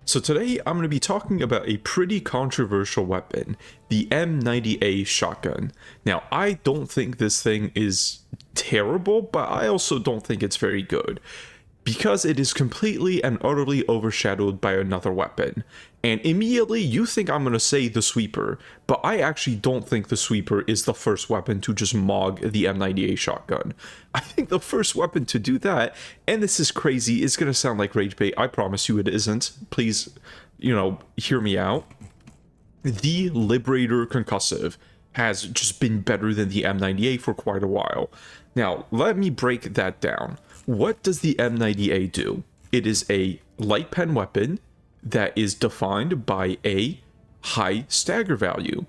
So today I'm going to be talking about a pretty controversial weapon, the M90A shotgun. Now, I don't think this thing is terrible, but I also don't think it's very good, because it is completely and utterly overshadowed by another weapon. And immediately you think I'm going to say the sweeper, but I actually don't think the sweeper is the first weapon to just mog the M90A shotgun. I think the first weapon to do that, and this is crazy, it's going to sound like rage bait, I promise you it isn't. Please, hear me out. The Liberator Concussive has just been better than the M90A for quite a while. Now, let me break that down. What does the M90A do? It is a light pen weapon that is defined by a high stagger value.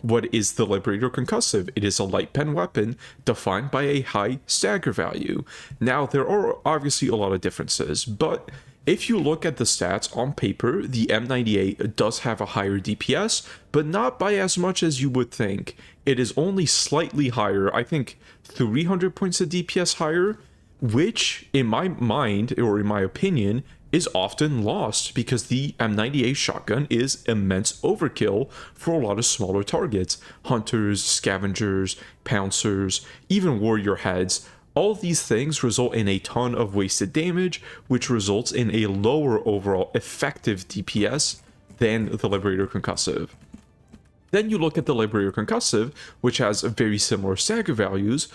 What is the Liberator Concussive? It is a light pen weapon defined by a high stagger value. Now, there are obviously a lot of differences, but if you look at the stats on paper, the M90A does have a higher DPS, but not by as much as you would think. It is only slightly higher, I think 300 points of DPS higher, which in my mind, or in my opinion, is often lost because the M90A shotgun is immense overkill for a lot of smaller targets. Hunters, scavengers, pouncers, even warrior heads. All these things result in a ton of wasted damage, which results in a lower overall effective DPS than the Liberator Concussive. Then you look at the Liberator Concussive, which has very similar stagger values.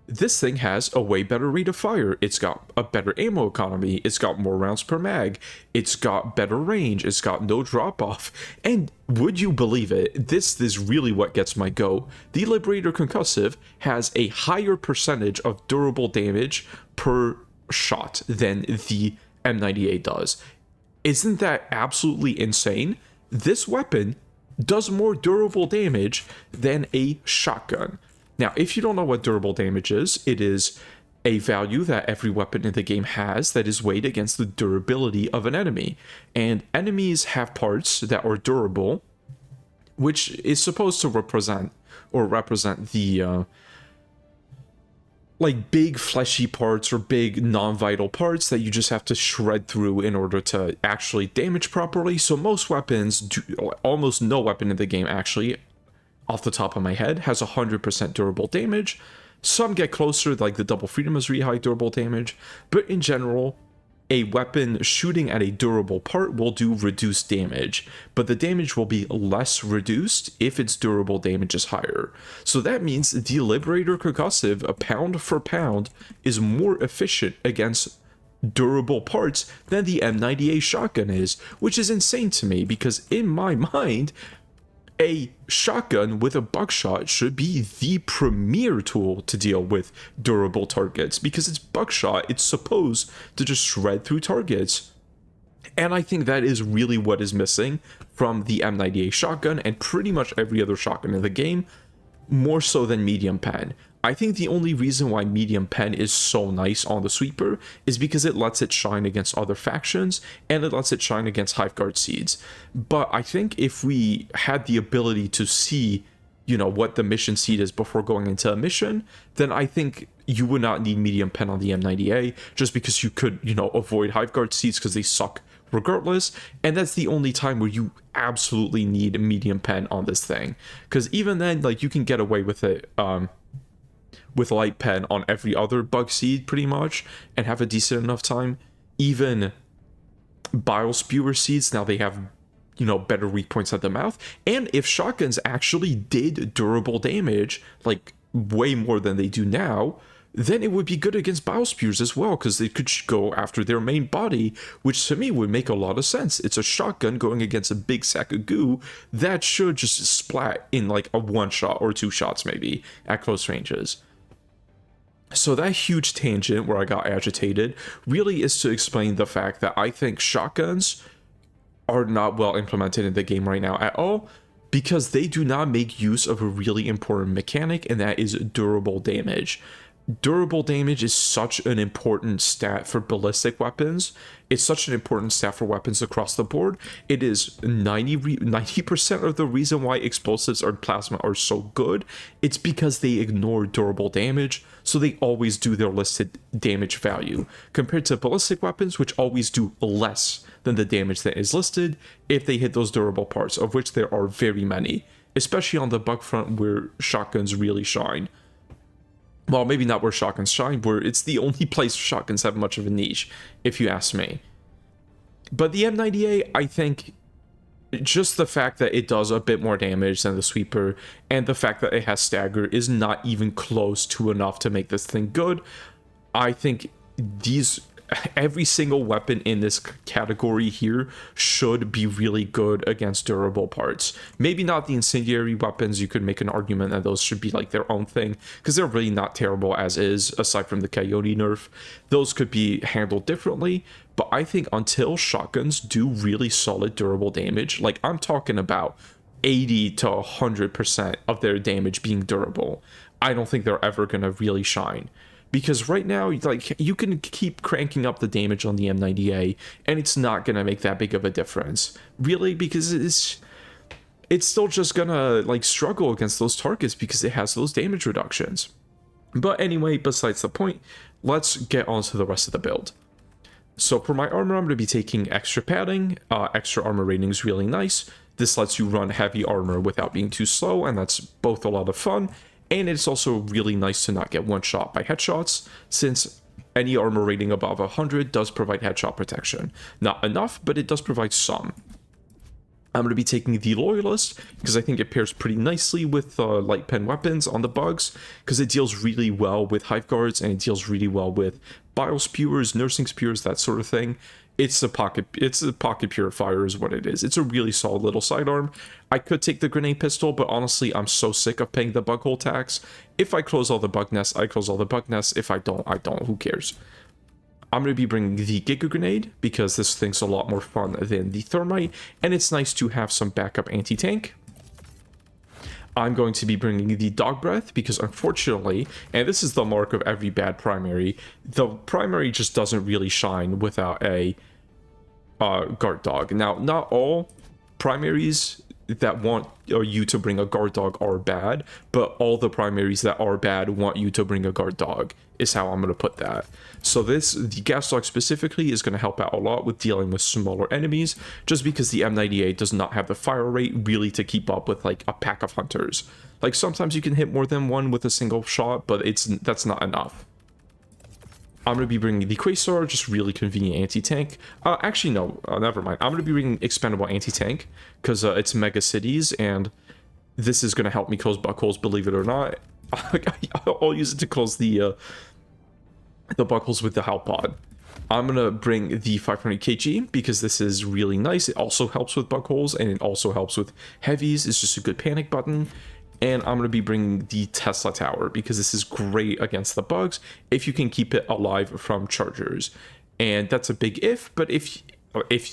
This thing has a way better rate of fire. It's got a better ammo economy. It's got more rounds per mag. It's got better range. It's got no drop off. And would you believe it? This is really what gets my goat. The Liberator Concussive has a higher percentage of durable damage per shot than the M90A does. Isn't that absolutely insane? This weapon does more durable damage than a shotgun. Now, if you don't know what durable damage is, it is a value that every weapon in the game has that is weighed against the durability of an enemy. And enemies have parts that are durable, which is supposed to represent the like big fleshy parts or big non-vital parts that you just have to shred through in order to actually damage properly. So most weapons, almost no weapon in the game actually, off the top of my head, has 100% durable damage. Some get closer, like the Double Freedom has really high durable damage, but in general, a weapon shooting at a durable part will do reduced damage, but the damage will be less reduced if its durable damage is higher. So that means the Liberator Concussive, pound for pound, is more efficient against durable parts than the M90A shotgun is, which is insane to me because in my mind, a shotgun with a buckshot should be the premier tool to deal with durable targets because it's buckshot. It's supposed to just shred through targets. And I think that is really what is missing from the M90A shotgun and pretty much every other shotgun in the game, more so than medium pen. I think the only reason why medium pen is so nice on the sweeper is because it lets it shine against other factions and it lets it shine against Hiveguard seeds. But I think if we had the ability to see, what the mission seed is before going into a mission, then I think you would not need medium pen on the M90A just because you could, avoid Hiveguard seeds because they suck regardless, and that's the only time where you absolutely need a medium pen on this thing. Because even then, like, you can get away with it, with light pen on every other bug seed pretty much and have a decent enough time. Even bile spewer seeds, now they have better weak points at the mouth, and if shotguns actually did durable damage like way more than they do now, then it would be good against bile spewers as well because they could go after their main body, which to me would make a lot of sense. It's a shotgun going against a big sack of goo that should just splat in like a one shot or two shots maybe at close ranges. So that huge tangent where I got agitated really is to explain the fact that I think shotguns are not well implemented in the game right now at all because they do not make use of a really important mechanic, and that is durable damage. durable damage is such an important stat for ballistic weapons. It's such an important stat for weapons across the board. It is 90% of the reason why explosives or plasma are so good. It's because they ignore durable damage, so they always do their listed damage value, compared to ballistic weapons, which always do less than the damage that is listed if they hit those durable parts, of which there are very many, especially on the bug front where shotguns really shine. Well, maybe not where shotguns shine, where it's the only place shotguns have much of a niche, if you ask me. But the M90A, I think, just the fact that it does a bit more damage than the sweeper, and the fact that it has stagger is not even close to enough to make this thing good. I think every single weapon in this category here should be really good against durable parts. Maybe not the incendiary weapons. You could make an argument that those should be like their own thing, because they're really not terrible as is, aside from the coyote nerf. Those could be handled differently, but I think until shotguns do really solid durable damage, like I'm talking about 80 to 100% of their damage being durable, I don't think they're ever gonna really shine. Because right now, like, you can keep cranking up the damage on the M90A, and it's not gonna make that big of a difference, really, because it's still just gonna like struggle against those targets because it has those damage reductions. But anyway, besides the point, let's get on to the rest of the build. So for my armor, I'm going to be taking extra padding. Extra armor rating is really nice. This lets you run heavy armor without being too slow, and that's both a lot of fun, and it's also really nice to not get one shot by headshots, since any armor rating above 100 does provide headshot protection. Not enough, but it does provide some. I'm going to be taking the Loyalist, because I think it pairs pretty nicely with light pen weapons on the bugs, because it deals really well with hive guards, and it deals really well with bile spewers, nursing spewers, that sort of thing. It's a pocket purifier is what it is. It's a really solid little sidearm. I could take the grenade pistol, but honestly, I'm so sick of paying the bug hole tax. If I close all the bug nests, I close all the bug nests. If I don't, I don't. Who cares? I'm going to be bringing the Giga Grenade, because this thing's a lot more fun than the Thermite, and it's nice to have some backup anti-tank. I'm going to be bringing the Dog Breath, because unfortunately, and this is the mark of every bad primary, the primary just doesn't really shine without a guard dog. Now, not all primaries that want you to bring a guard dog are bad, but all the primaries that are bad want you to bring a guard dog, is how I'm going to put that. So the gas dog specifically is going to help out a lot with dealing with smaller enemies, just because the M90A does not have the fire rate really to keep up with like a pack of hunters. Like sometimes you can hit more than one with a single shot, but that's not enough. I'm going to be bringing the Quasar, just really convenient anti-tank. Actually, no, never mind. I'm going to be bringing expendable anti-tank, because it's mega cities, and this is going to help me close bug holes, believe it or not. I'll use it to close the bug holes with the Howl Pod. I'm going to bring the 500 kg, because this is really nice. It also helps with bug holes, and it also helps with heavies. It's just a good panic button. And I'm going to be bringing the Tesla Tower, because this is great against the bugs if you can keep it alive from chargers. And that's a big if, but if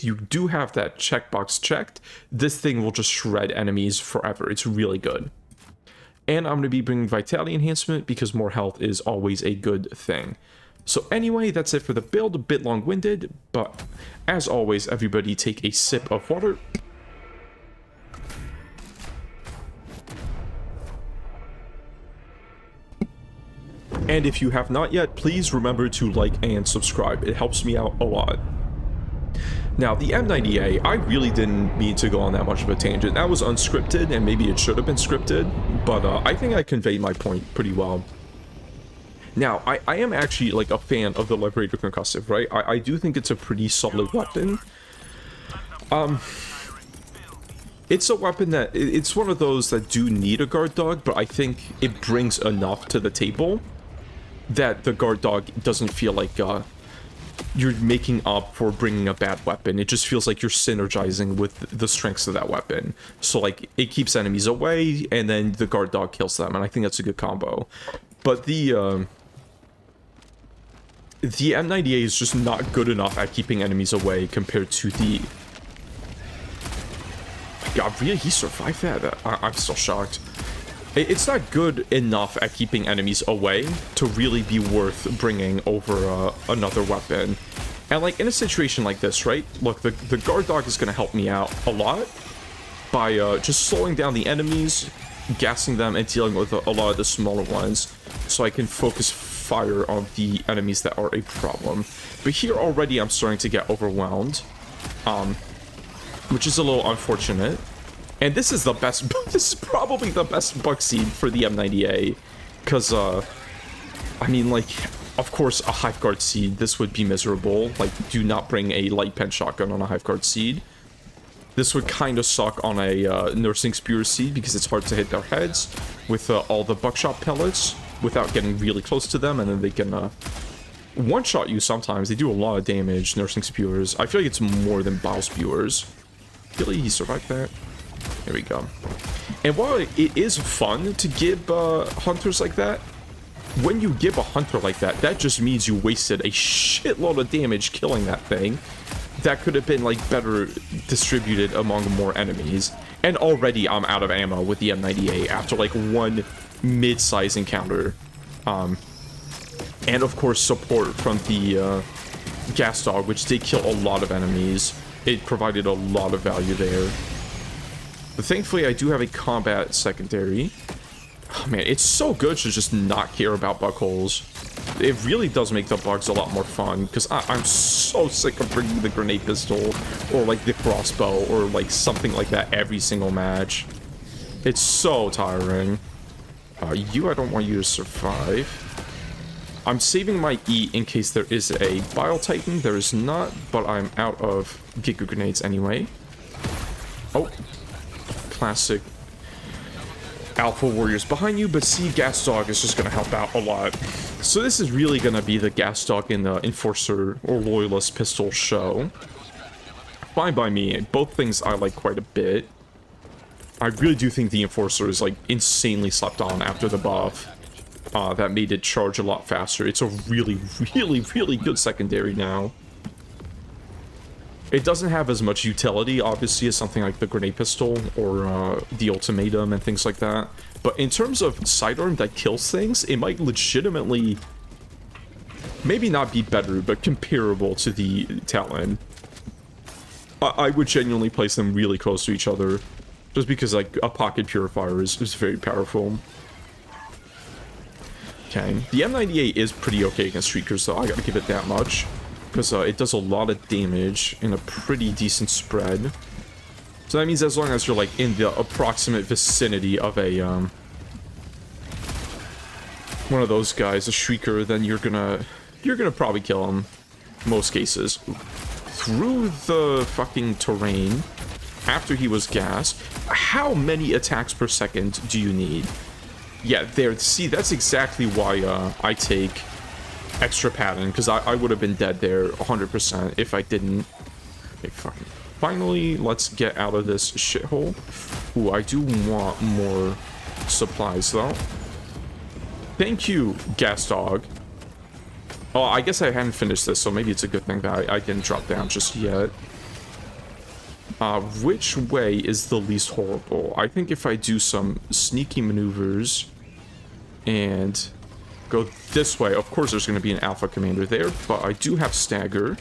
you do have that checkbox checked, this thing will just shred enemies forever. It's really good. And I'm going to be bringing Vitality Enhancement, because more health is always a good thing. So anyway, that's it for the build. A bit long-winded, but as always, everybody take a sip of water. And if you have not yet, please remember to like and subscribe. It helps me out a lot. Now, the M90A, I really didn't mean to go on that much of a tangent. That was unscripted, and maybe it should have been scripted, but I think I conveyed my point pretty well. Now, I am actually like a fan of the Liberator Concussive, right? I do think it's a pretty solid weapon. It's a weapon that, it's one of those that do need a guard dog, but I think it brings enough to the table that the guard dog doesn't feel like you're making up for bringing a bad weapon. It just feels like you're synergizing with the strengths of that weapon. So like it keeps enemies away, and then the guard dog kills them, and I think that's a good combo. But the M90A is just not good enough at keeping enemies away compared to the... God, really? He survived that? I'm still shocked. It's not good enough at keeping enemies away to really be worth bringing over another weapon. And like in a situation like this, right? Look, the guard dog is going to help me out a lot by just slowing down the enemies, gassing them, and dealing with a lot of the smaller ones, so I can focus fire on the enemies that are a problem. But here already I'm starting to get overwhelmed, which is a little unfortunate. And this is the best, this is probably the best bug seed for the M90A, because, I mean, like, of course, a Hive Guard seed, this would be miserable. Like, do not bring a light pen shotgun on a Hive Guard seed. This would kind of suck on a Nursing Spear seed, because it's hard to hit their heads with all the buckshot pellets without getting really close to them, and then they can one-shot you sometimes. They do a lot of damage, Nursing Spewers. I feel like it's more than Bile Spewers. Really, he survived that? There we go. And while it is fun to give hunters like that, when you give a hunter like that, that just means you wasted a shitload of damage killing that thing. That could have been, like, better distributed among more enemies. And already I'm out of ammo with the M90A after, like, one mid-size encounter. And, of course, support from the gas dog, which did kill a lot of enemies. It provided a lot of value there. But thankfully, I do have a combat secondary. Oh, man, it's so good to just not care about bug holes. It really does make the bugs a lot more fun, because I'm so sick of bringing the grenade pistol, or, like, the crossbow, or, like, something like that every single match. It's so tiring. I don't want you to survive. I'm saving my E in case there is a Bile Titan. There is not, but I'm out of Giga Grenades anyway. Oh. Classic Alpha Warriors behind you, but see, Gas Dog is just going to help out a lot. So this is really going to be the Gas Dog and the Enforcer or Loyalist pistol show. Fine by me. Both things I like quite a bit. I really do think the Enforcer is, like, insanely slept on after the buff. That made it charge a lot faster. It's a really, really, really good secondary now. It doesn't have as much utility, obviously, as something like the grenade pistol or the ultimatum and things like that. But in terms of sidearm that kills things, it might legitimately maybe not be better, but comparable to the Talon. I would genuinely place them really close to each other, just because, like, a pocket purifier is very powerful. Okay, the M90A is pretty okay against Streakers, though. I gotta give it that much. Because it does a lot of damage in a pretty decent spread. So that means as long as you're, like, in the approximate vicinity of a, one of those guys, a Shrieker, then you're gonna probably kill him. Most cases. Through the fucking terrain, after he was gassed, how many attacks per second do you need? Yeah, there, see, that's exactly why, I take extra pattern, because I would have been dead there 100% if I didn't. Okay, fucking. Finally, let's get out of this shithole. Ooh, I do want more supplies, though. Thank you, Gas Dog. Oh, I guess I hadn't finished this, so maybe it's a good thing that I didn't drop down just yet. Which way is the least horrible? I think if I do some sneaky maneuvers and go this way, of course there's going to be an Alpha Commander there, but I do have Stagger.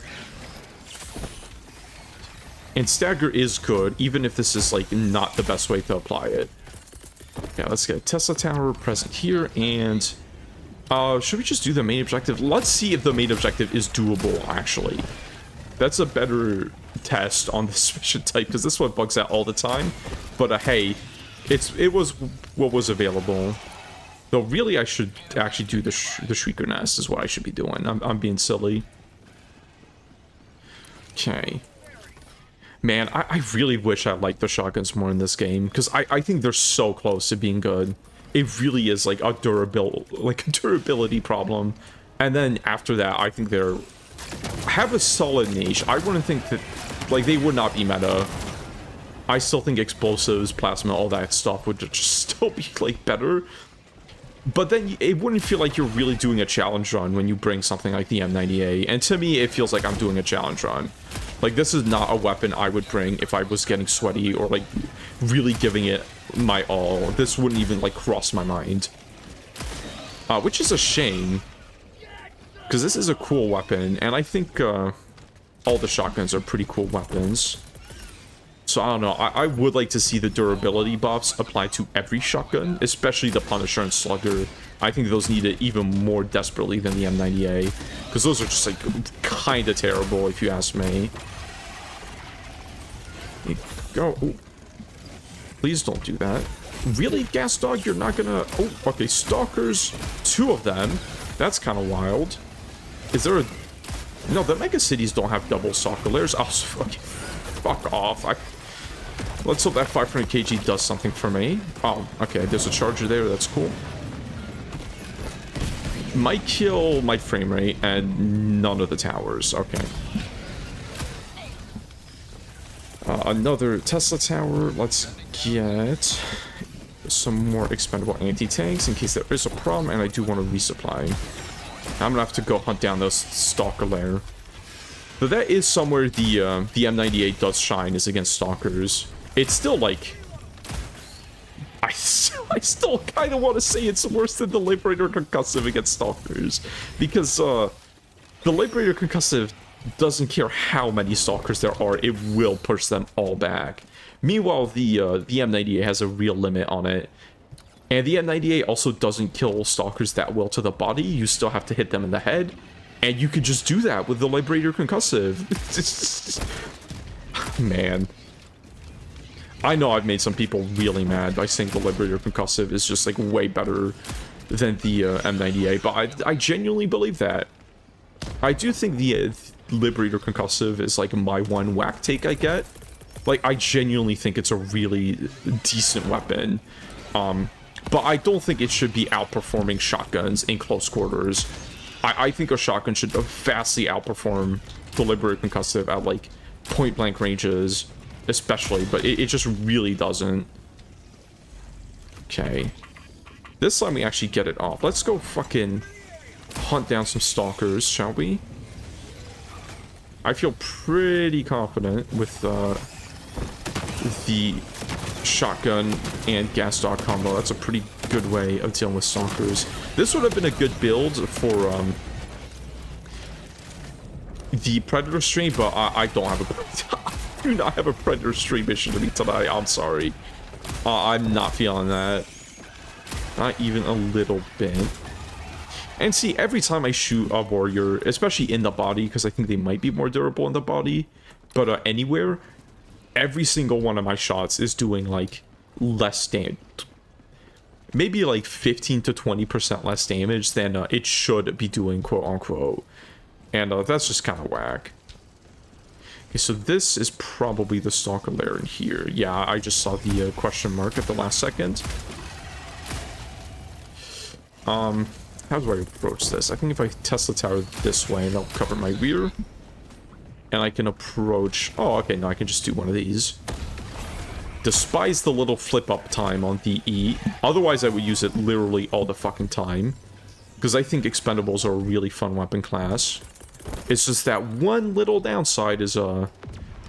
And Stagger is good, even if this is, like, not the best way to apply it. Yeah, let's get a Tesla Tower present here, and should we just do the main objective? Let's see if the main objective is doable, actually. That's a better test on this mission type, because this one bugs out all the time. But hey, it was what was available. Though really, I should actually do the Shrieker Nest is what I should be doing. I'm being silly. Okay. Man, I really wish I liked the shotguns more in this game, because I think they're so close to being good. It really is like a durability problem. And then after that, I think they're have a solid niche. I wouldn't think that, like, they would not be meta. I still think explosives, plasma, all that stuff would just still be, like, better. But then it wouldn't feel like you're really doing a challenge run when you bring something like the M90A. And to me, it feels like I'm doing a challenge run. Like, this is not a weapon I would bring if I was getting sweaty or, like, really giving it my all. This wouldn't even, like, cross my mind. Which is a shame. Because this is a cool weapon, and I think all the shotguns are pretty cool weapons. So I don't know, I would like to see the durability buffs applied to every shotgun, especially the Punisher and Slugger. I think those need it even more desperately than the M90A, because those are just like kind of terrible if you ask me. Go. Ooh. Please don't do that. Really, Gas Dog? You're not gonna... Oh, okay, Stalkers. 2 of them. That's kind of wild. Is there a... No, the Mega Cities don't have double Stalker layers. Oh, fuck off. Let's hope that 500 kg does something for me. Oh, okay, there's a charger there. That's cool. Might kill my frame rate and none of the towers. Okay. Another Tesla tower. Let's get some more expendable anti-tanks in case there is a problem and I do want to resupply. I'm gonna have to go hunt down those Stalker lair. But that is somewhere the M90A does shine, is against Stalkers. It's still like... I still kind of want to say it's worse than the Liberator Concussive against Stalkers. Because the Liberator Concussive doesn't care how many Stalkers there are, it will push them all back. Meanwhile, the M90A has a real limit on it. And the M90A also doesn't kill Stalkers that well to the body. You still have to hit them in the head. And you could just do that with the Liberator Concussive. Man. I know I've made some people really mad by saying the Liberator Concussive is just like way better than the M90A. But I genuinely believe that. I do think the Liberator Concussive is like my one whack take I get. Like, I genuinely think it's a really decent weapon. But I don't think it should be outperforming shotguns in close quarters. I think a shotgun should vastly outperform the Liberator Concussive at, like, point-blank ranges, especially. But it just really doesn't. Okay. This time we actually get it off. Let's go fucking hunt down some Stalkers, shall we? I feel pretty confident with the shotgun and gas dog combo. That's a pretty good way of dealing with Stalkers. This would have been a good build for the Predator stream, but I don't have a... I do not have a Predator stream mission to me tonight. I'm sorry. I'm not feeling that. Not even a little bit. And see, every time I shoot a warrior, especially in the body, because I think they might be more durable in the body, but anywhere, every single one of my shots is doing, like, less damage. Maybe, like, 15 to 20% less damage than it should be doing, quote-unquote. And that's just kind of whack. Okay, so this is probably the Stalker lair in here. Yeah, I just saw the question mark at the last second. How do I approach this? I think if I test the tower this way, that'll cover my rear. And I can approach... Oh, okay, no, I can just do one of these. Despise the little flip-up time on the E. Otherwise, I would use it literally all the fucking time. Because I think Expendables are a really fun weapon class. It's just that one little downside is, it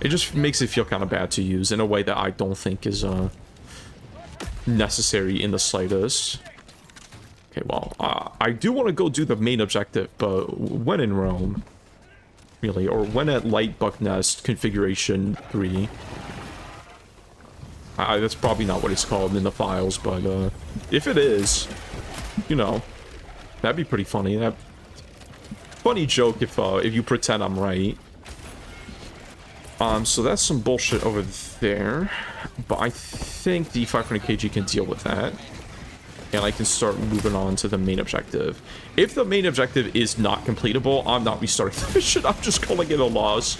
just makes it feel kind of bad to use in a way that I don't think is, necessary in the slightest. Okay, well, I do want to go do the main objective, but when in Rome, really, or when at Light Buck Nest Configuration 3. That's probably not what it's called in the files, but if it is, you know, that'd be pretty funny. Funny joke if you pretend I'm right. So that's some bullshit over there, but I think the 500 kg can deal with that. And I can start moving on to the main objective. If the main objective is not completable, I'm not restarting the mission. I'm just calling it a loss.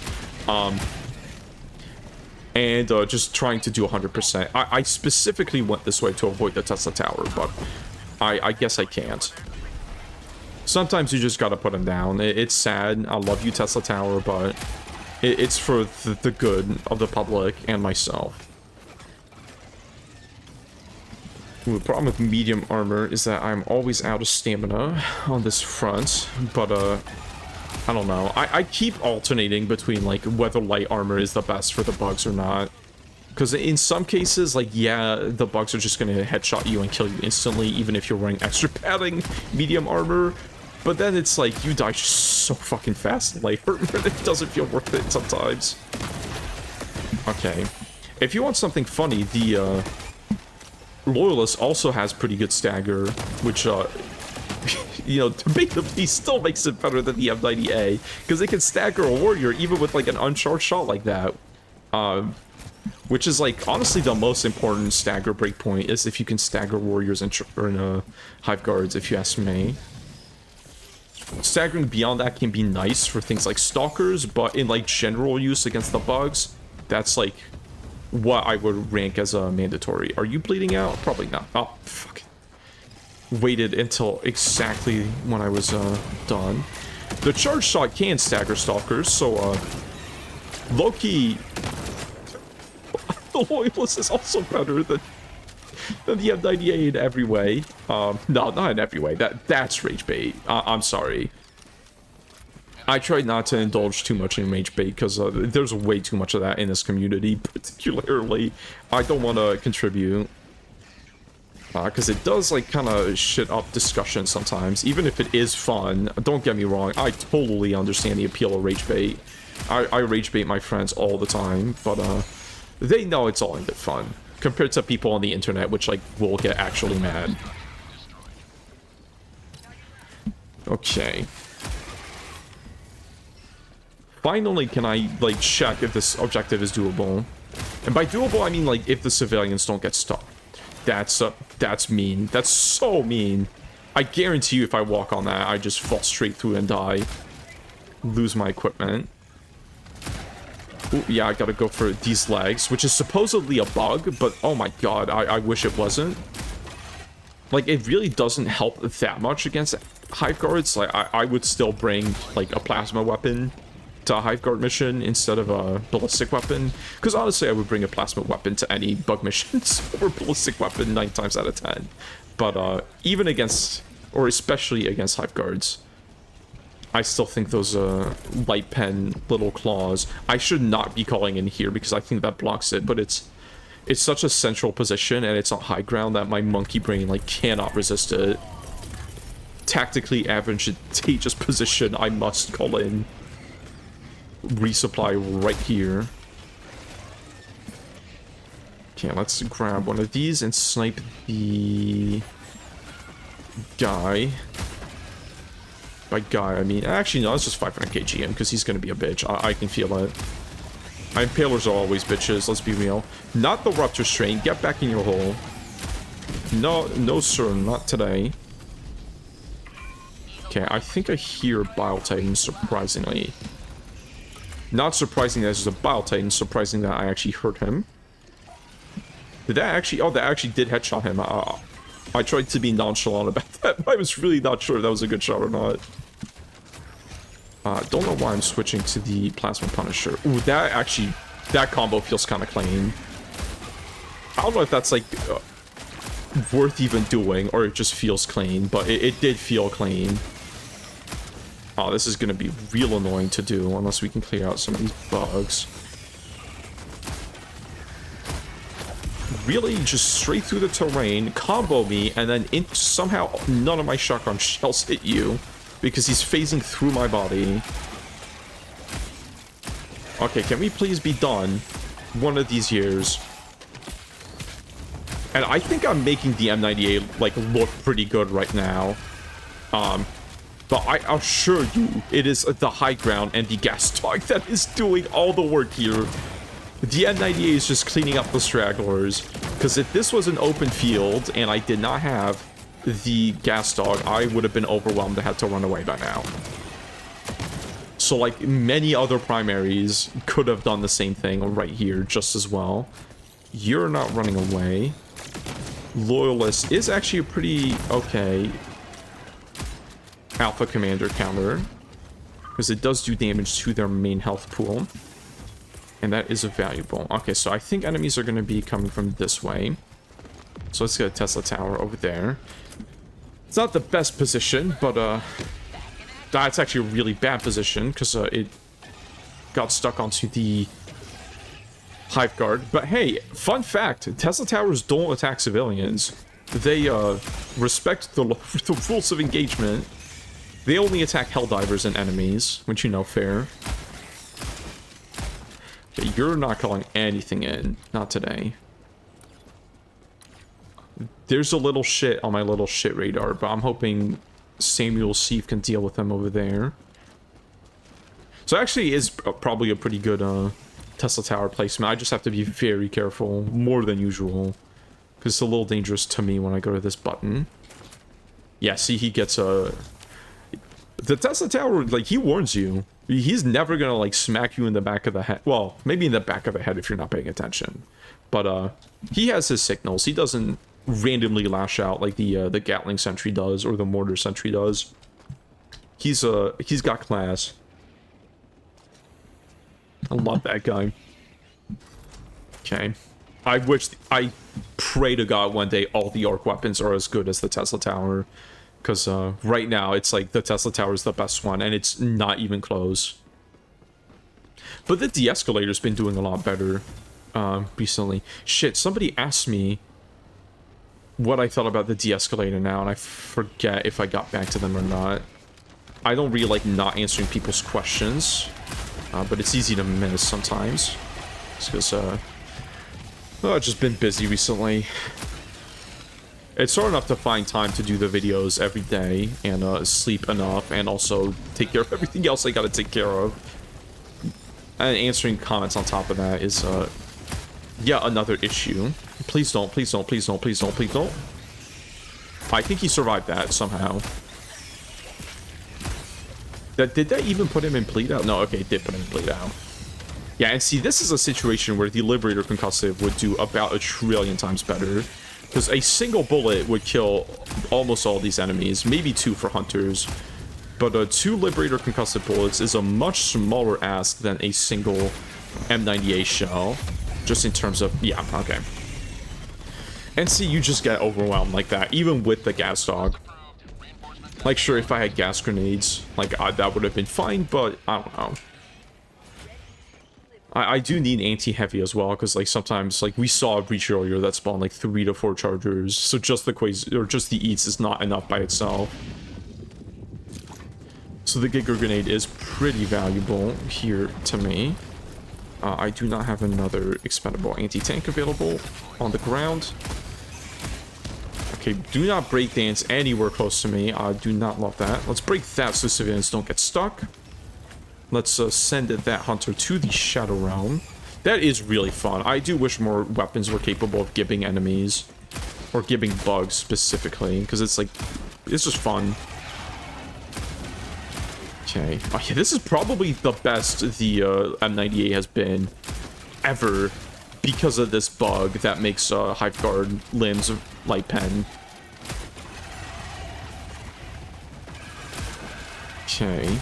And just trying to do 100%. I specifically went this way to avoid the Tesla Tower, but I guess I can't. Sometimes you just gotta put them down. It's sad. I love you, Tesla Tower, but it's for the good of the public and myself. The problem with medium armor is that I'm always out of stamina on this front, but I don't know. I keep alternating between like whether light armor is the best for the bugs or not. Because in some cases, like, yeah, the bugs are just going to headshot you and kill you instantly, even if you're wearing extra padding, medium armor. But then it's like, you die just so fucking fast later, and it doesn't feel worth it sometimes. Okay. If you want something funny, the Loyalist also has pretty good stagger, which, you know, debatably still makes it better than the M90A, because it can stagger a warrior even with, like, an uncharged shot like that. Which is, like, honestly the most important stagger breakpoint is if you can stagger warriors in hive guards, if you ask me. Staggering beyond that can be nice for things like stalkers, but in, like, general use against the bugs, that's, like, what I would rank as a mandatory. Are you bleeding out? Probably not. Oh, fuck. Waited until exactly when I was, done. The charge shot can stagger stalkers, so, low-key, the Loyalist is also better than the M90A in every way. No, not in every way. That's rage bait. I'm sorry. I try not to indulge too much in rage bait because there's way too much of that in this community, particularly. I don't want to contribute. Because it does, like, kind of shit up discussion sometimes, even if it is fun. Don't get me wrong, I totally understand the appeal of rage bait. I rage bait my friends all the time, but they know it's all in good fun. Compared to people on the internet, which, like, will get actually mad. Okay. Finally, can I, like, check if this objective is doable? And by doable, I mean, like, if the civilians don't get stuck. That's mean. That's so mean. I guarantee you if I walk on that, I just fall straight through and die. Lose my equipment. Ooh, yeah, I gotta go for these legs, which is supposedly a bug, but oh my god, I wish it wasn't. Like, it really doesn't help that much against hive guards. Like, I would still bring, like, a plasma weapon to a hive guard mission instead of a ballistic weapon. Because honestly, I would bring a plasma weapon to any bug missions or ballistic weapon 9 times out of 10. But even against, or especially against hive guards, I still think those light pen little claws, I should not be calling in here because I think that blocks it, but it's such a central position and it's on high ground that my monkey brain, like, cannot resist it. Tactically advantageous position, I must call in. Resupply right here. Okay, let's grab one of these and snipe the guy. By guy, I mean, actually, no, it's just 500 kgm because he's going to be a bitch. I can feel it. Impalers are always bitches, let's be real. Not the Rupture Strain. Get back in your hole. No, no, sir, not today. Okay, I think I hear Bile Titan, surprisingly. Not surprising that there's a Bile Titan, surprising that I actually hurt him. Did that actually... Oh, that actually did headshot him. I tried to be nonchalant about that, but I was really not sure if that was a good shot or not. Don't know why I'm switching to the Plasma Punisher. Ooh, that actually... That combo feels kind of clean. I don't know if that's, like, worth even doing, or it just feels clean, but it did feel clean. Oh, this is going to be real annoying to do, unless we can clear out some of these bugs. Really, just straight through the terrain, combo me, and then somehow none of my shotgun shells hit you, because he's phasing through my body. Okay, can we please be done one of these years? And I think I'm making the M90A, like, look pretty good right now. But I assure you, it is the high ground and the gas dog that is doing all the work here. The M90A is just cleaning up the stragglers. Because if this was an open field and I did not have the gas dog, I would have been overwhelmed and had to run away by now. So, like, many other primaries could have done the same thing right here just as well. You're not running away. Loyalist is actually a pretty okay Alpha Commander counter, because it does do damage to their main health pool, and that is valuable. Okay, so I think enemies are going to be coming from this way, so let's get a Tesla Tower over there. It's not the best position, but that's actually a really bad position, because it got stuck onto the Hive Guard. But hey, fun fact, Tesla Towers don't attack civilians. They respect the rules of engagement. They only attack Helldivers and enemies, which you know, fair. Okay, you're not calling anything in. Not today. There's a little shit on my little shit radar, but I'm hoping Samuel Seif can deal with them over there. So actually is probably a pretty good Tesla Tower placement. I just have to be very careful, more than usual. Because it's a little dangerous to me when I go to this button. Yeah, see, he gets a... The Tesla Tower, like, he warns you. He's never gonna, like, smack you in the back of the head. Well, maybe in the back of the head if you're not paying attention. But, he has his signals. He doesn't randomly lash out like the Gatling Sentry does, or the Mortar Sentry does. He's got class. I love that guy. Okay. I pray to God one day all the arc weapons are as good as the Tesla Tower. Because right now, it's like the Tesla Tower is the best one, and it's not even close. But the de-escalator's been doing a lot better recently. Shit, somebody asked me what I thought about the de-escalator now, and I forget if I got back to them or not. I don't really like not answering people's questions, but it's easy to miss sometimes. It's because, I've just been busy recently. It's hard enough to find time to do the videos every day, and sleep enough, and also take care of everything else I gotta take care of. And answering comments on top of that is, yeah, another issue. Please don't, please don't, please don't, please don't, please don't. I think he survived that somehow. Did that even put him in bleed out? No, okay, it did put him in bleed out. Yeah, and see, this is a situation where the Liberator Concussive would do about 1 trillion times better. Because a single bullet would kill almost all these enemies, maybe 2 for hunters. But 2 Liberator Concussive bullets is a much smaller ask than a single M90A shell. Just in terms of, yeah, okay. And see, you just get overwhelmed like that, even with the gas dog. Like, sure, if I had gas grenades, like, that would have been fine, but I don't know. I do need anti-heavy as well, because, like, sometimes, like, we saw a breach earlier that spawned, like, 3 to 4 chargers, so just the Quasi, or just the Eats is not enough by itself. So the Giga Grenade is pretty valuable here to me. I do not have another expendable anti-tank available on the ground. Okay, do not breakdance anywhere close to me. I do not love that. Let's break that so civilians don't get stuck. Let's send that hunter to the Shadow Realm. That is really fun. I do wish more weapons were capable of gibbing enemies. Or gibbing bugs, specifically. Because it's like... it's just fun. Okay. Oh, yeah, this is probably the best the M90A has been ever. Because of this bug that makes Hive Guard limbs light pen. Okay.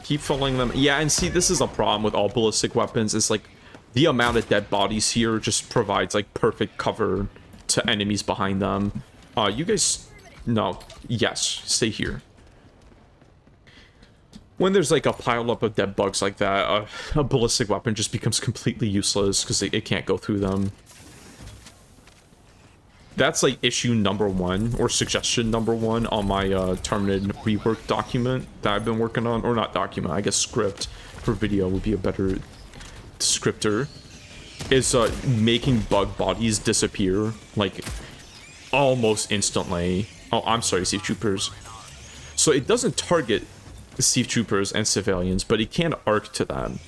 Keep following them. Yeah, and see, this is a problem with all ballistic weapons. It's like the amount of dead bodies here just provides like perfect cover to enemies behind them. You guys... no. Yes. Stay here. When there's like a pileup of dead bugs like that, a ballistic weapon just becomes completely useless because it can't go through them. That's like issue number 1, or suggestion number 1 on my Terminated rework document that I've been working on. Or not document, I guess script for video would be a better descriptor. Is making bug bodies disappear, like, almost instantly. Oh, I'm sorry, Seif Troopers. So it doesn't target Seif Troopers and civilians, but it can arc to them.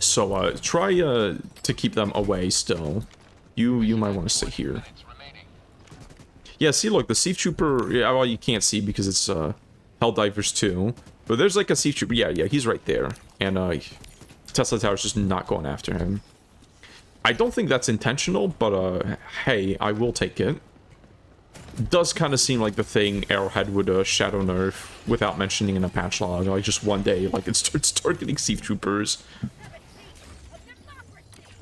So try to keep them away still. You might want to stay here. Yeah, see, look, the Seif Trooper, yeah, well, you can't see because it's Helldivers 2. But there's like a Seif Trooper, yeah, he's right there. And Tesla Tower's just not going after him. I don't think that's intentional, but hey, I will take it. Does kind of seem like the thing Arrowhead would shadow nerf without mentioning in a patch log. Like, just one day, like, it starts targeting Seif Troopers.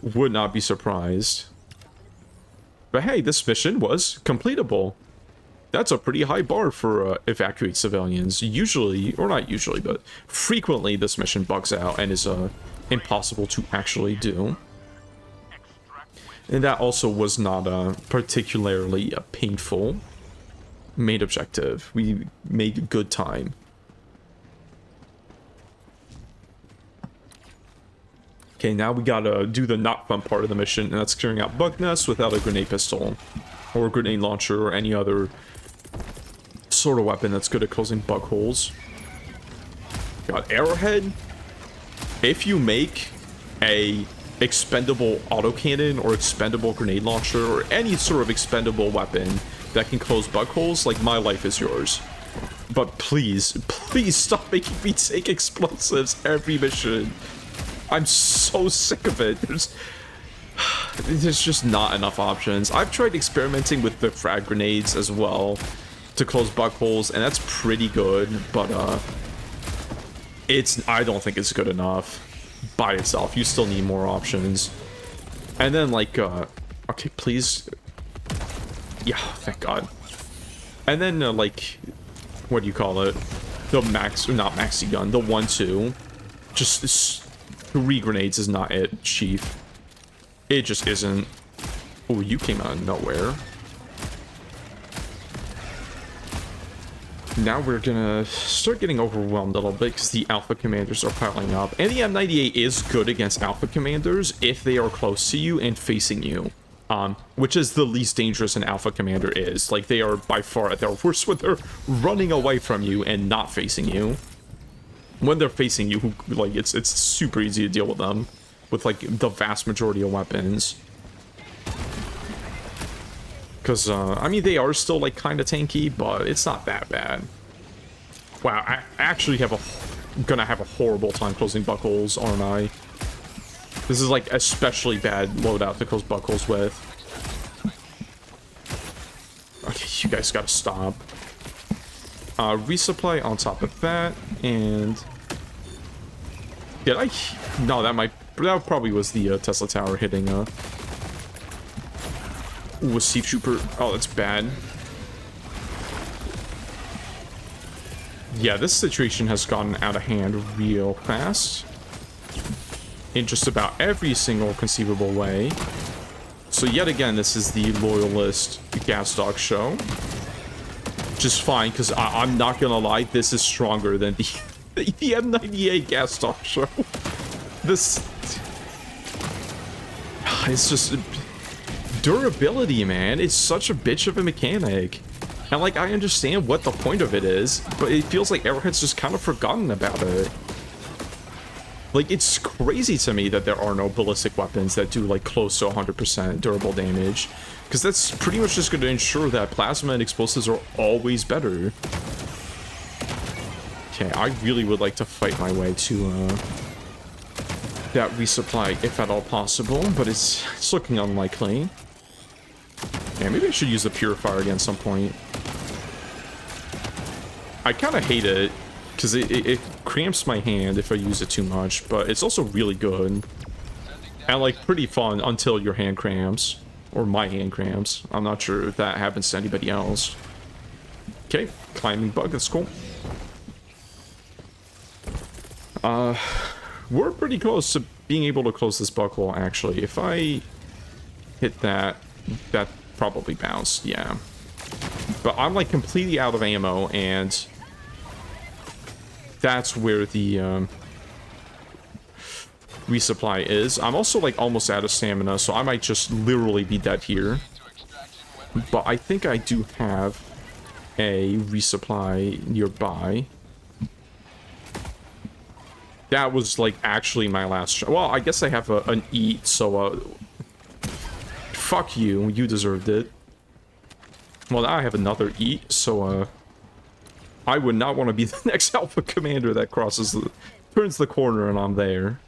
Would not be surprised. But hey, this mission was completable. That's a pretty high bar for evacuate civilians. Usually, or not usually, but frequently this mission bugs out and is impossible to actually do. And that also was not a particularly painful main objective. We made good time. Okay, now we gotta do the not fun part of the mission, and that's clearing out bug nests without a grenade pistol, or a grenade launcher, or any other sort of weapon that's good at closing bug holes. Got arrowhead. If you make a expendable autocannon or expendable grenade launcher or any sort of expendable weapon that can close bug holes, like, my life is yours. But please, please stop making me take explosives every mission. I'm so sick of it. There's just not enough options. I've tried experimenting with the frag grenades as well to close bug holes, and that's pretty good, but I don't think it's good enough by itself. You still need more options. And then, like, okay, please. Yeah, thank God. And then, like, what do you call it? The not maxi gun, the 1-2. Just 3 grenades is not it, Chief. It just isn't. Oh, you came out of nowhere. Now we're gonna start getting overwhelmed a little bit because the alpha commanders are piling up. And the M90A is good against alpha commanders if they are close to you and facing you. Which is the least dangerous an alpha commander is. Like, they are by far at their worst when they're running away from you and not facing you. When they're facing you, like, it's super easy to deal with them with, like, the vast majority of weapons. Because, I mean, they are still, like, kind of tanky, but it's not that bad. Wow, I actually gonna have a horrible time closing bug holes, aren't I? This is, like, especially bad loadout to close bug holes with. Okay, you guys gotta stop. Resupply on top of that, and... Did I... No, that probably was the Tesla Tower hitting, Ooh, a Sea Trooper. Oh, that's bad. Yeah, this situation has gotten out of hand real fast. In just about every single conceivable way. So yet again, this is the Loyalist gas dog show. Which is fine, because I'm not gonna lie, this is stronger than the M90A gas dog show. This... It's just... Durability, man. It's such a bitch of a mechanic. And, like, I understand what the point of it is, but it feels like Arrowhead's just kind of forgotten about it. Like, it's crazy to me that there are no ballistic weapons that do, like, close to 100% durable damage. Because that's pretty much just going to ensure that plasma and explosives are always better. Okay, I really would like to fight my way to, that resupply, if at all possible, but it's looking unlikely. Yeah, maybe I should use the purifier again at some point. I kind of hate it, because it cramps my hand if I use it too much, but it's also really good. And, like, pretty fun until your hand cramps. Or my hand cramps. I'm not sure if that happens to anybody else. Okay, climbing bug, that's cool. We're pretty close to being able to close this bug hole, actually. If I hit that probably bounced, yeah. But I'm, like, completely out of ammo, and that's where the resupply is. I'm also, like, almost out of stamina, so I might just literally be dead here. But I think I do have a resupply nearby. That was, like, actually my last shot. Well, I guess I have an eat, so, fuck you. You deserved it. Well, now I have another eat, so, I would not want to be the next Alpha Commander that turns the corner and I'm there.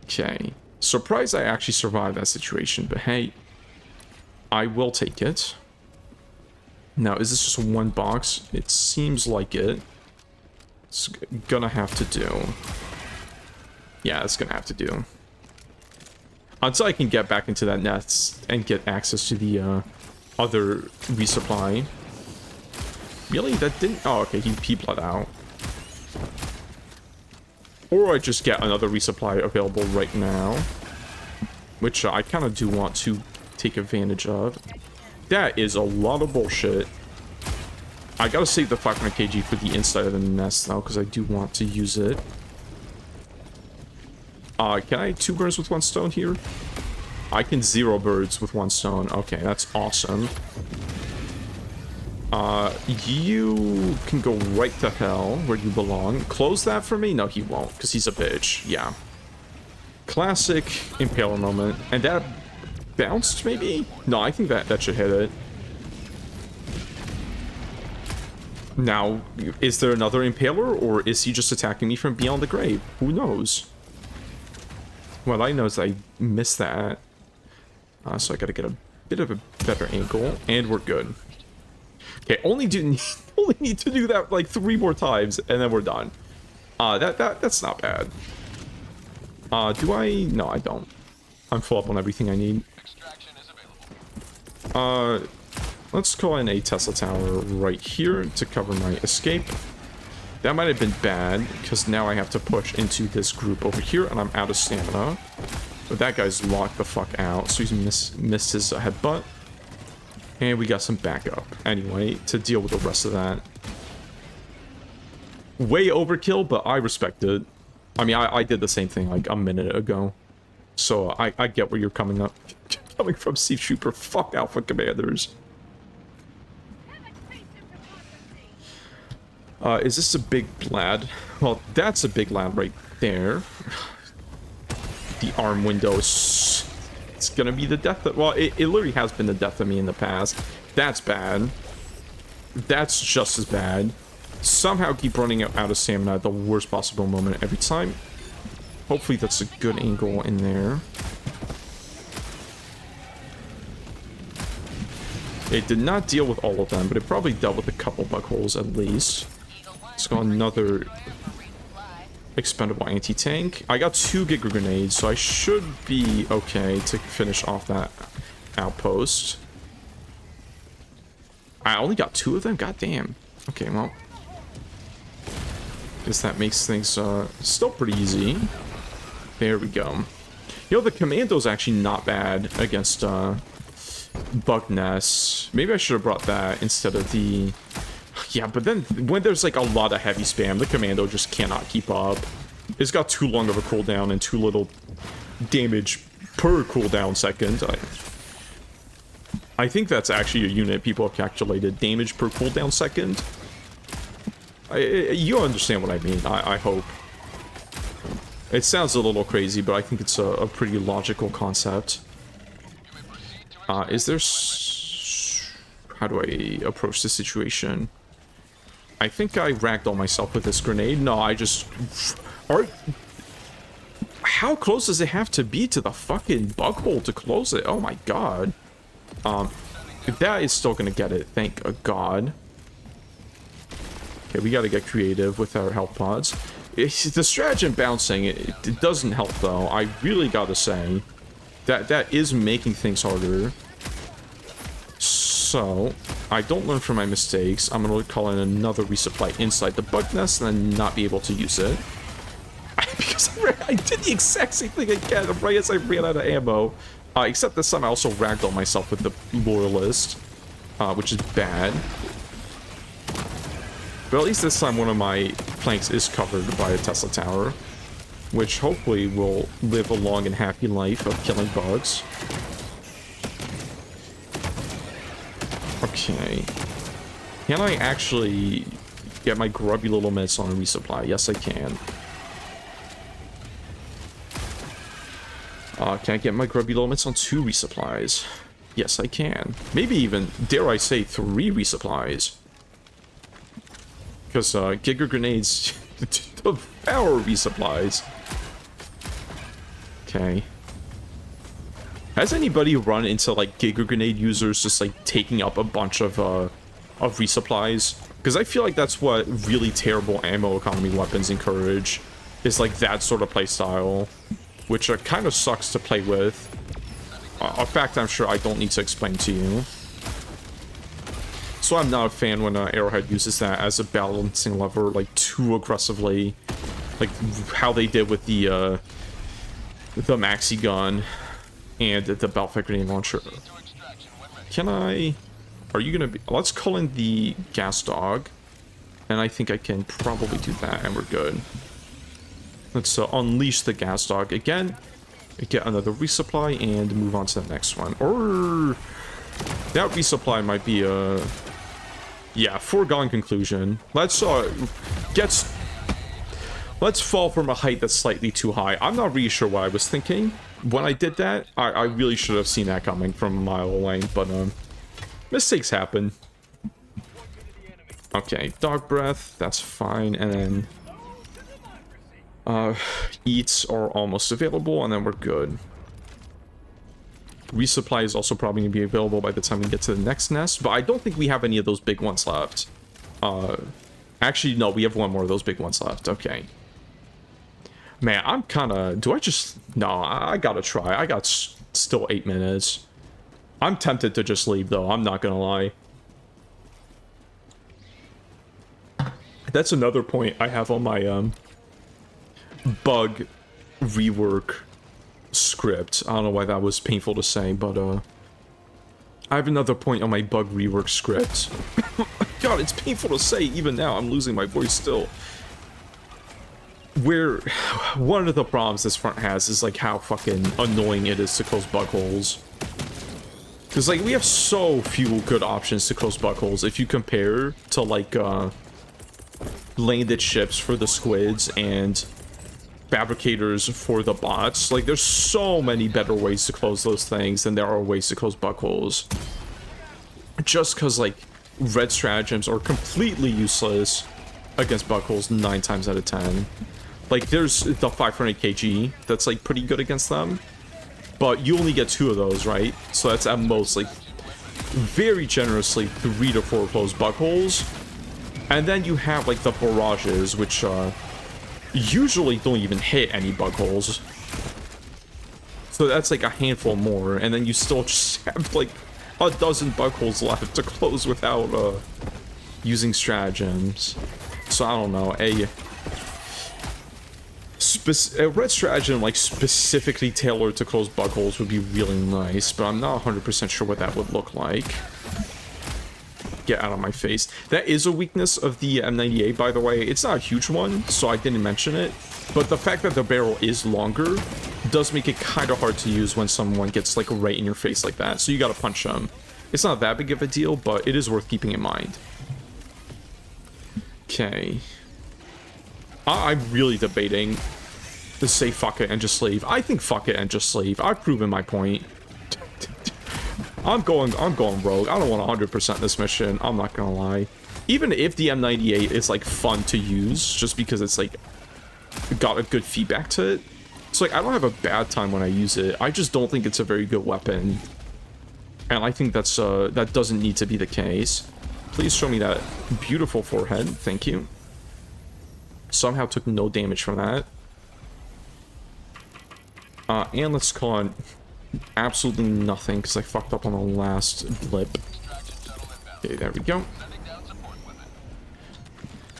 Okay. Surprised I actually survived that situation, but hey, I will take it. Now, is this just one box? It seems like it. It's gonna have to do. Yeah, it's gonna have to do. Until I can get back into that nest and get access to the other resupply. Really? That didn't... Oh, okay, he bled out. Or I just get another resupply available right now, which I kind of do want to take advantage of. That is a lot of bullshit. I gotta save the 500 kg for the inside of the nest now, because I do want to use it. Can I 2 birds with 1 stone here? I can 0 birds with 1 stone. Okay, that's awesome. You can go right to hell where you belong. Close that for me? No, he won't, because he's a bitch. Yeah. Classic Impaler moment. And that bounced, maybe? No, I think that should hit it. Now, is there another Impaler, or is he just attacking me from beyond the grave? Who knows? What I know is I missed that. So I gotta get a bit of a better angle, and we're good. Okay, only need to do that like 3 more times, and then we're done. That's not bad. Do I? No, I don't. I'm full up on everything I need. Let's call in a Tesla tower right here to cover my escape. That might have been bad, because now I have to push into this group over here, and I'm out of stamina. But that guy's locked the fuck out, so he's missed his headbutt. And we got some backup, anyway, to deal with the rest of that. Way overkill, but I respect it. I mean, I did the same thing like a minute ago. So I get where you're coming from, Sea Trooper. Fuck Alpha Commanders. Is this a big lad? Well, that's a big lad right there. The arm window is... It's gonna be the death of... Well, it literally has been the death of me in the past. That's bad. That's just as bad. Somehow keep running out of stamina at the worst possible moment every time. Hopefully that's a good angle in there. It did not deal with all of them, but it probably dealt with a couple bug holes at least. Let's go another expendable anti-tank. I got 2 Giga grenades, so I should be okay to finish off that outpost. I only got 2 of them? God damn. Okay, well. Guess that makes things still pretty easy. There we go. You know, the commando's actually not bad against bug nests. Maybe I should have brought that instead of the... Yeah, but then when there's like a lot of heavy spam, the commando just cannot keep up. It's got too long of a cooldown and too little damage per cooldown second. I think that's actually a unit people have calculated. Damage per cooldown second. You understand what I mean, I hope. It sounds a little crazy, but I think it's a pretty logical concept. Is there... How do I approach this situation? I think I ragdoll myself with this grenade. No, I just... How close does it have to be to the fucking bug hole to close it? Oh my god. That is still gonna get it, thank god. Okay, we gotta get creative with our health pods. The stratagem bouncing, it doesn't help though. I really gotta say. That is making things harder. So, I don't learn from my mistakes. I'm gonna call in another resupply inside the bug nest and then not be able to use it. Because I did the exact same thing again right as I ran out of ammo. Except this time I also ragdoll myself with the Loyalist, which is bad. But at least this time one of my planks is covered by a Tesla tower, which hopefully will live a long and happy life of killing bugs. Okay. Can I actually get my grubby little mitts on a resupply? Yes, I can. Can I get my grubby little mitts on 2 resupplies? Yes, I can. Maybe even, dare I say, 3 resupplies. Because Giga Grenades devour resupplies. Okay. Has anybody run into like Giga Grenade users just like taking up a bunch of resupplies? Because I feel like that's what really terrible ammo economy weapons encourage. Is like that sort of playstyle. Which kind of sucks to play with. A fact I'm sure I don't need to explain to you. So I'm not a fan when Arrowhead uses that as a balancing lever, like, too aggressively. like how they did with the maxi gun and the Ballistic grenade launcher. Can I? Are you gonna be? Let's call in the gas dog, and I think I can probably do that, and we're good. Let's unleash the gas dog again, get another resupply, and move on to the next one. Or that resupply might be a foregone conclusion. Let's fall from a height that's slightly too high. I'm not really sure what I was thinking when I did that. I really should have seen that coming from a mile away, but mistakes happen. Okay, dog breath, that's fine, and then eats are almost available, and then we're good. Resupply is also probably going to be available by the time we get to the next nest, but I don't think we have any of those big ones left. Actually, no, we have one more of those big ones left. Okay. Man, I'm kind of... No, I gotta try. I got still 8 minutes. I'm tempted to just leave, though. I'm not gonna lie. That's another point I have on my bug rework script. I don't know why that was painful to say, but I have another point on my bug rework script. God, it's painful to say even now. I'm losing my voice still. Where one of the problems this front has is like how fucking annoying it is to close bug holes. Because like we have so few good options to close bug holes if you compare to like landed ships for the squids and fabricators for the bots. Like there's so many better ways to close those things than there are ways to close bug holes. Just because like red stratagems are completely useless against bug holes 9 times out of 10. Like there's the 500 kg that's like pretty good against them, but you only get 2 of those, right? So that's at most like very generously 3 to 4 closed bug holes. And then you have like the barrages, which usually don't even hit any bug holes. So that's like a handful more, and then you still just have like a dozen bug holes left to close without using stratagems. So I don't know, a red stratagem like specifically tailored to close bug holes would be really nice, but I'm not 100% sure what that would look like. Get out of my face. That is a weakness of the M90A, by the way. It's not a huge one, so I didn't mention it, but the fact that the barrel is longer does make it kind of hard to use when someone gets like right in your face like that, so you gotta punch them. It's not that big of a deal, but it is worth keeping in mind. Okay. I'm really debating to say fuck it and just leave. I think fuck it and just leave. I've proven my point. I'm going rogue. I don't want to 100% this mission. I'm not gonna lie. Even if the M90A is like fun to use, just because it's like got a good feedback to it. It's like I don't have a bad time when I use it. I just don't think it's a very good weapon, and I think that's that doesn't need to be the case. Please show me that beautiful forehead. Thank you. Somehow took no damage from that. And let's call on absolutely nothing because I fucked up on the last blip. Okay, there we go.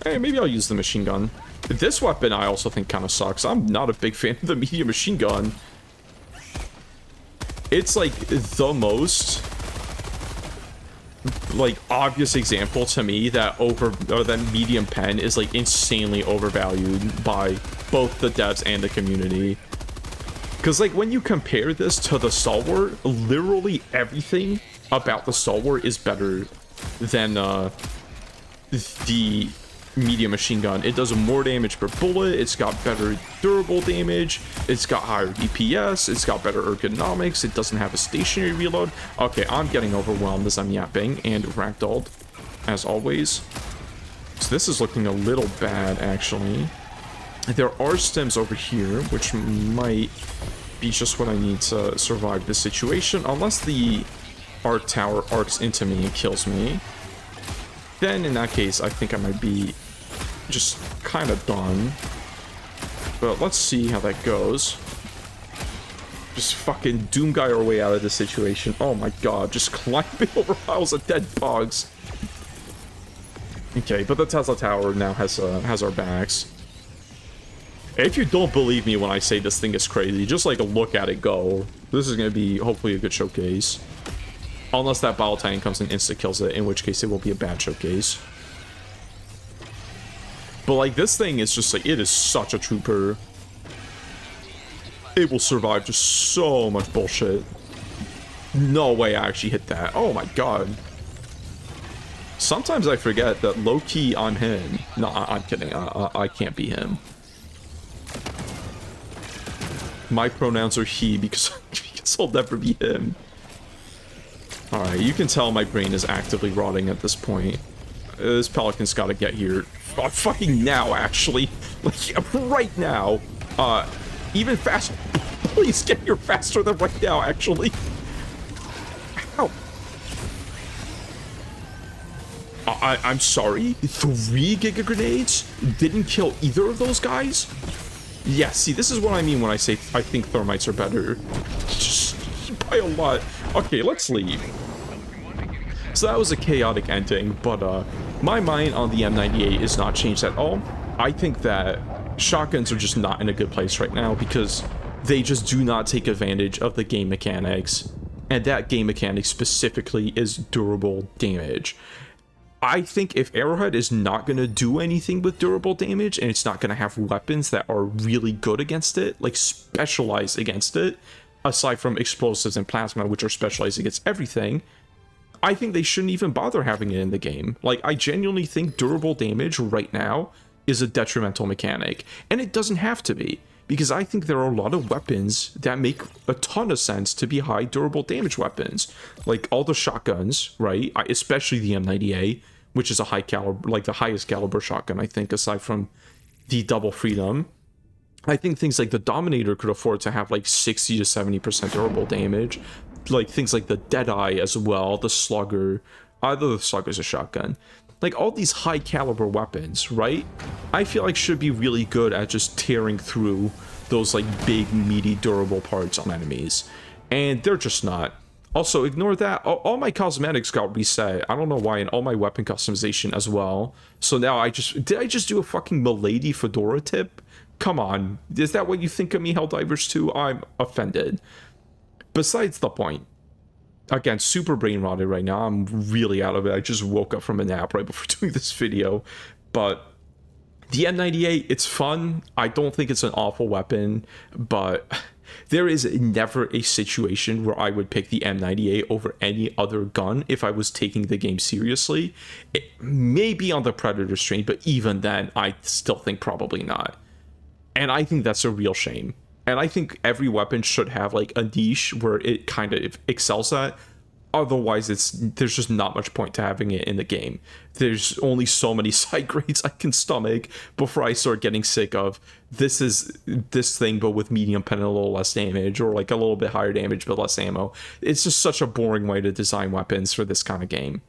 Hey, maybe I'll use the machine gun. This weapon I also think kind of sucks. I'm not a big fan of the medium machine gun. It's like the most like obvious example to me that that medium pen is like insanely overvalued by both the devs and the community. Because, like, when you compare this to the Stalwart, literally everything about the Stalwart is better than the medium machine gun. It does more damage per bullet, it's got better durable damage, it's got higher DPS, it's got better ergonomics, it doesn't have a stationary reload. Okay, I'm getting overwhelmed as I'm yapping, and ragdolled, as always. So this is looking a little bad, actually. There are stems over here, which might be just what I need to survive this situation, unless the arc tower arcs into me and kills me. Then in that case, I think I might be just kind of done. But let's see how that goes. Just fucking doom guy our way out of this situation. Oh my god, just climbing over piles of dead bugs. Okay, but the Tesla tower now has our backs. If you don't believe me when I say this thing is crazy, just like look at it go. This is going to be hopefully a good showcase. Unless that Battle Titan comes and insta-kills it, in which case it will be a bad showcase. But like this thing is just like, it is such a trooper. It will survive just so much bullshit. No way I actually hit that. Oh my god. Sometimes I forget that low-key I'm him. No, I'm kidding. I can't be him. My pronouns are he because I'll never be him. Alright, you can tell my brain is actively rotting at this point. This Pelican's gotta get here. Fucking now, actually. Like, right now. Even faster. Please get here faster than right now, actually. Ow. I'm sorry? 3 Giga Grenades didn't kill either of those guys? Yeah, see, this is what I mean when I say I think thermites are better. Just by a lot. Okay, let's leave. So that was a chaotic ending, but my mind on the M90A is not changed at all. I think that shotguns are just not in a good place right now because they just do not take advantage of the game mechanics. And that game mechanic specifically is durable damage. I think if Arrowhead is not going to do anything with durable damage, and it's not going to have weapons that are really good against it, like specialized against it, aside from explosives and plasma, which are specialized against everything, I think they shouldn't even bother having it in the game. Like, I genuinely think durable damage right now is a detrimental mechanic, and it doesn't have to be, because I think there are a lot of weapons that make a ton of sense to be high durable damage weapons. Like all the shotguns, right? Especially the M90A, which is a high caliber, like the highest caliber shotgun, I think, aside from the Double Freedom. I think things like the Dominator could afford to have like 60 to 70% durable damage. Like things like the Deadeye as well, the Slugger, either the Slugger's a shotgun. Like all these high caliber weapons, right? I feel like should be really good at just tearing through those like big, meaty, durable parts on enemies. And they're just not. Also, ignore that. All my cosmetics got reset. I don't know why, and all my weapon customization as well. So now did I just do a fucking Milady Fedora tip? Come on. Is that what you think of me, Helldivers 2? I'm offended. Besides the point. Again, super brain rotted right now. I'm really out of it. I just woke up from a nap right before doing this video. But the M90A, it's fun. I don't think it's an awful weapon, but there is never a situation where I would pick the M90A over any other gun if I was taking the game seriously. It may be on the Predator strain, but even then, I still think probably not. And I think that's a real shame. And I think every weapon should have like a niche where it kind of excels at. Otherwise, there's just not much point to having it in the game. There's only so many side grades I can stomach before I start getting sick of this is this thing but with medium pen and a little less damage, or like a little bit higher damage but less ammo. It's just such a boring way to design weapons for this kind of game.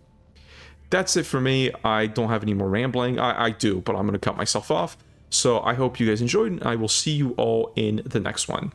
That's it for me. I don't have any more rambling. I do, but I'm going to cut myself off. So I hope you guys enjoyed, and I will see you all in the next one.